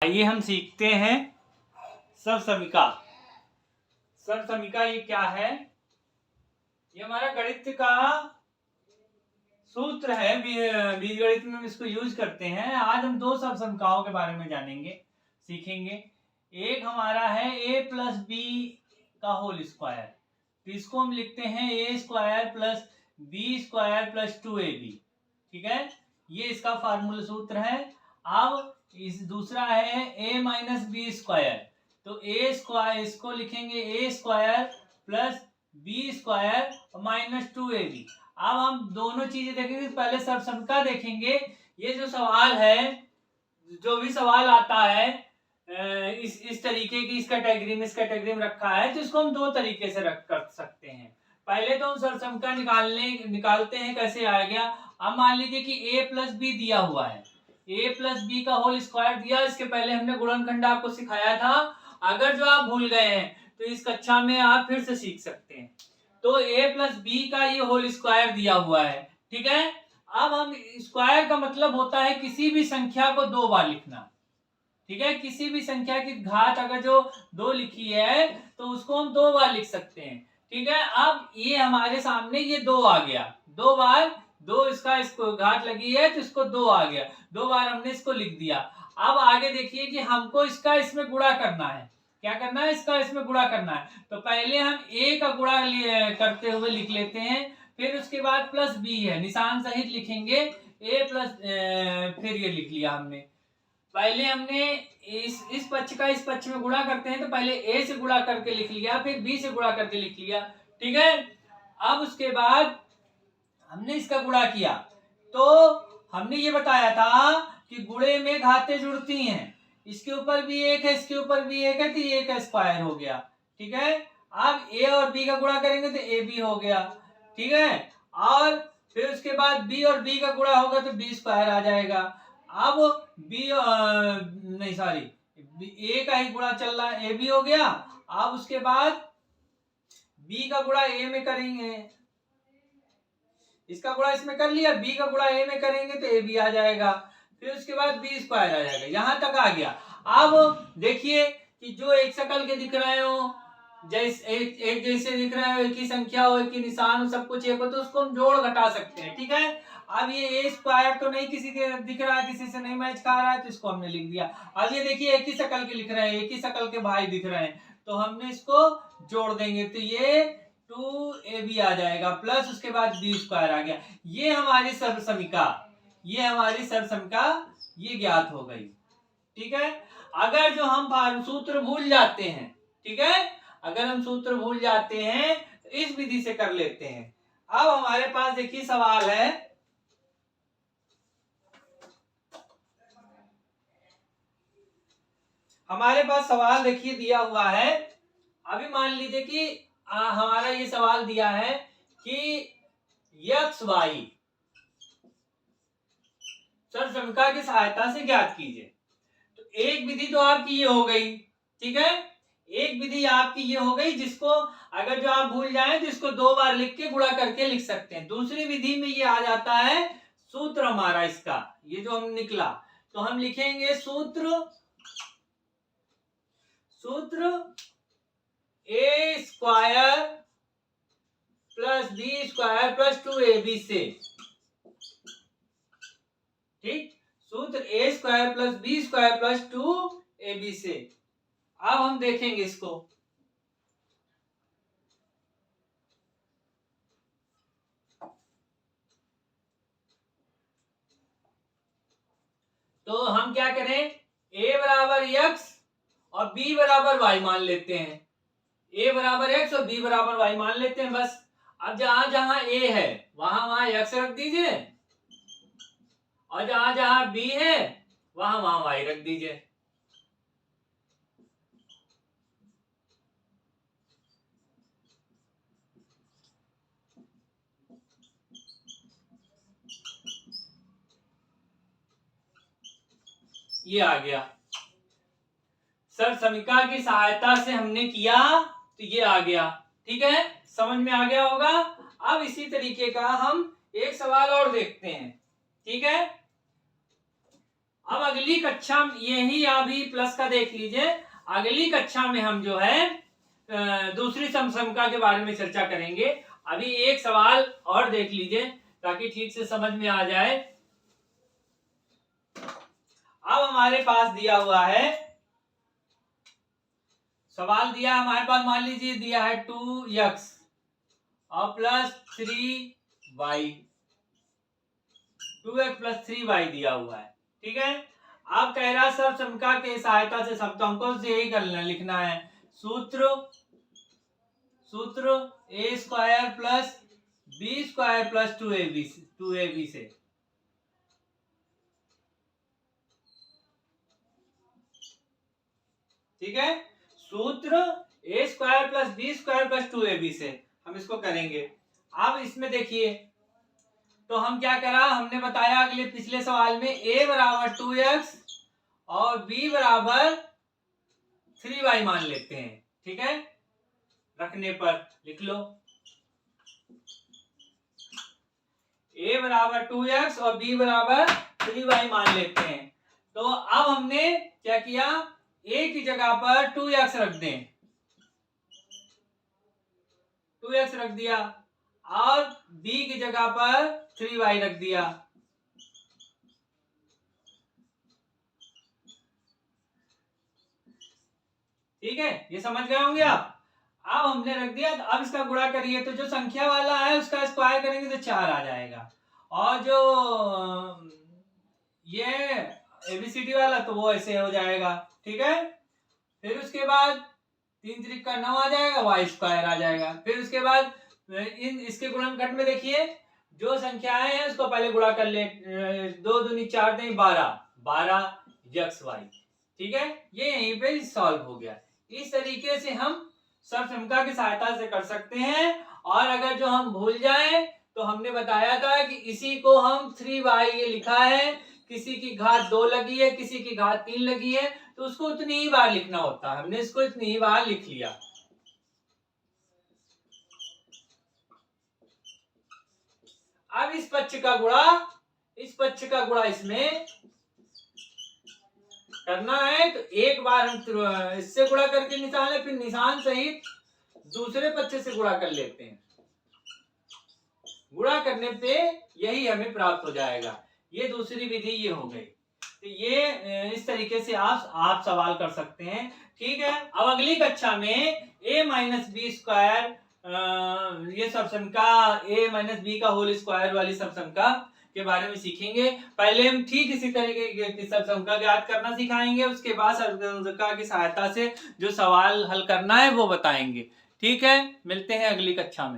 आइए हम सीखते हैं सर्वसमीका। सर्वसमीका ये क्या है? ये हमारा गणित का सूत्र है। बीजगणित में हम इसको यूज करते हैं। आज हम दो सर्वसमीकाओं के बारे में जानेंगे, सीखेंगे। एक हमारा है a प्लस बी का होल स्क्वायर, तो इसको हम लिखते हैं A square plus B square plus 2ab। ठीक है, ये इसका फार्मूला सूत्र है। अब इस दूसरा है a माइनस बी स्क्वायर, तो ए स्क्वायर इसको लिखेंगे A square plus B square minus 2ab। अब हम दोनों चीजें देखेंगे। पहले सर्वसमीका देखेंगे। ये जो सवाल है, जो भी सवाल आता है इस तरीके की, इस कैटेगरी में रखा है, तो इसको हम दो तरीके से रख कर सकते हैं। पहले तो हम सर्वसमीका निकालते हैं। कैसे आ गया? अब मान लीजिए कि a प्लस बी दिया हुआ है, a प्लस बी का होल स्क्वायर दिया। इसके पहले हमने गुणनखंड आपको सिखाया था। अगर जो आप भूल गए हैं तो इस कक्षा में आप फिर से सीख सकते हैं। तो a प्लस बी का ये होल स्क्वायर दिया हुआ है। ठीक है, अब हम स्क्वायर का मतलब होता है किसी भी संख्या को दो बार लिखना। ठीक है, किसी भी संख्या की घात अगर जो दो लिखी है तो उसको हम दो बार लिख सकते हैं। ठीक है, अब ये हमारे सामने ये दो आ गया, दो बार दो इसको घात लगी है तो इसको दो आ गया, दो बार हमने इसको लिख दिया। अब आगे देखिए कि हमको इसका इसमें गुणा करना है। क्या करना है? इसका इसमें गुणा करना है। तो पहले हम a का गुणा करते हुए लिख लेते हैं, फिर उसके बाद प्लस b है, निशान सहित लिखेंगे a प्लस, फिर ये लिख लिया हमने। पहले हमने इस पक्ष का इस पक्ष में गुणा करते हैं, तो पहले a से गुणा करके लिख लिया, फिर b से गुणा करके लिख लिया। ठीक है, अब उसके बाद हमने इसका गुणा किया, तो हमने ये बताया था कि गुणे में घातें जुड़ती हैं। इसके ऊपर भी एक है, इसके ऊपर भी एक है, तो ये का स्क्वायर हो गया। ठीक है, अब a और b का गुणा करेंगे तो ab हो गया। ठीक है, और फिर उसके बाद b और b का गुणा होगा तो b स्क्वायर आ जाएगा। अब b नहीं सॉरी, a का ही गुणा चल रहा है, ab हो गया। अब उसके बाद b का गुणा a में करेंगे, इसका गुणा इसमें कर लिया, b का गुणा a में करेंगे तो ab आ जाएगा। फिर उसके बाद b स्क्वायर आ जाएगा। यहां तक आ गया। अब देखिए कि जो एक शकल के दिख रहे हो, एक जैसे दिख रहे हो, एक ही संख्या हो, एक ही निशान हो, सब कुछ एक हो, तो उसको हम जोड़ घटा सकते हैं। ठीक है, अब ये ए स्क्वायर तो नहीं किसी के दिख रहा है, किसी से नहीं मैच खा रहा है, तो इसको हमने लिख दिया। अब ये देखिए एक ही शकल के लिख रहे हैं, एक ही शकल के भाई दिख रहे हैं, तो हमने इसको जोड़ देंगे तो ये 2ab आ जाएगा, प्लस उसके बाद b स्क्वायर आ गया। ये हमारी सर्वसमीका, ये हमारी सर्वसमीका ये ज्ञात हो गई। ठीक है, अगर जो हम सूत्र भूल जाते हैं, ठीक है, अगर हम सूत्र भूल जाते हैं तो इस विधि से कर लेते हैं। अब हमारे पास देखिए सवाल है, हमारे पास सवाल देखिए दिया हुआ है। अभी मान लीजिए कि हमारा ये सवाल दिया है कि x y सर्वसमीका की सहायता से ज्ञात कीजिए। तो एक विधि तो आपकी ये हो गई। ठीक है, एक विधि आपकी ये हो गई जिसको अगर जो आप भूल जाएं तो इसको दो बार लिख के गुणा करके लिख सकते हैं। दूसरी विधि में ये आ जाता है सूत्र हमारा, इसका ये जो हम निकला, तो हम लिखेंगे सूत्र A square plus B square plus 2ab से। ठीक, सूत्र A square plus B square plus 2ab से। अब हम देखेंगे इसको। तो हम क्या करें, a बराबर x और b बराबर y मान लेते हैं। a बराबर x और b बराबर y मान लेते हैं बस। अब जहां जहां a है वहां वहां x रख दीजिए, और जहां जहां b है वहां वहां y रख दीजिए। ये आ गया, सर्वसमीका की सहायता से हमने किया तो ये आ गया। ठीक है, समझ में आ गया होगा। अब इसी तरीके का हम एक सवाल और देखते हैं। ठीक है, अब अगली कक्षा में यही अभी प्लस का देख लीजिए, अगली कक्षा में हम जो है दूसरी समसमका के बारे में चर्चा करेंगे। अभी एक सवाल और देख लीजिए ताकि ठीक से समझ में आ जाए। अब हमारे पास दिया हुआ है, सवाल दिया हमारे पास, मान लीजिए दिया है 2x और plus 3y, 2x plus 3y दिया हुआ है, ठीक है। अब कह रहा सब समका के सहायता से सप्तकों से यही करना लिखना है, सूत्र a square plus b square plus 2ab से, ठीक है। सूत्र a square plus b square plus 2ab से हम इसको करेंगे। अब इसमें देखिए तो हम क्या करा, हमने बताया अगले पिछले सवाल में a बराबर 2x और b बराबर 3y मान लेते हैं, ठीक है। रखने पर लिख लो a बराबर 2x और b बराबर 3y मान लेते हैं। तो अब हमने क्या किया, a की जगह पर 2x रख दें, 2x रख दिया और b की जगह पर 3y रख दिया, ठीक है। ये समझ गए होंगे आप। अब हमने रख दिया, तो अब इसका गुणा करिए तो जो संख्या वाला है उसका स्क्वायर करेंगे तो 4 आ जाएगा, और जो ये एबीसीडी वाला तो वो ऐसे हो जाएगा, ठीक है। फिर उसके बाद 3 त्रिक का 9 आ जाएगा, वाई स्क्वायर आ जाएगा। फिर उसके बाद इसके गुणनखंड में देखिए जो संख्याएं हैं उसको पहले गुणा कर ले, 2 दूनी 4 नहीं 12 यक्स वाई, ठीक है। ये यहीं पे सॉल्व हो गया। इस तरीके से हम सर्वसमता की सहायता से कर सकते हैं। और अगर जो हम भूल जाएं तो हमने बताया था कि इसी को हम 3y ये लिखा है, किसी की घात 2 लगी है, किसी की घात 3 लगी है, तो उसको उतनी ही बार लिखना होता है। हमने इसको इतनी ही बार लिख लिया। अब इस पक्ष का गुणा इसमें करना है, तो एक बार हम इससे गुणा करके निशान है, फिर निशान सहित दूसरे पक्ष से गुणा कर लेते हैं। गुणा करने पे यही हमें प्राप्त हो जाएगा। ये दूसरी विधि ये हो गई। तो ये इस तरीके से आप सवाल कर सकते हैं, ठीक है। अब अगली कक्षा में a माइनस बी स्क्वायर, ये सबसमका a माइनस बी का होल स्क्वायर वाली सबसमका के बारे में सीखेंगे। पहले हम ठीक इसी तरीके की सबसमका ज्ञात करना सिखाएंगे, उसके बाद सबसमका की सहायता से जो सवाल हल करना है वो बताएंगे, ठीक है। मिलते हैं अगली कक्षा में।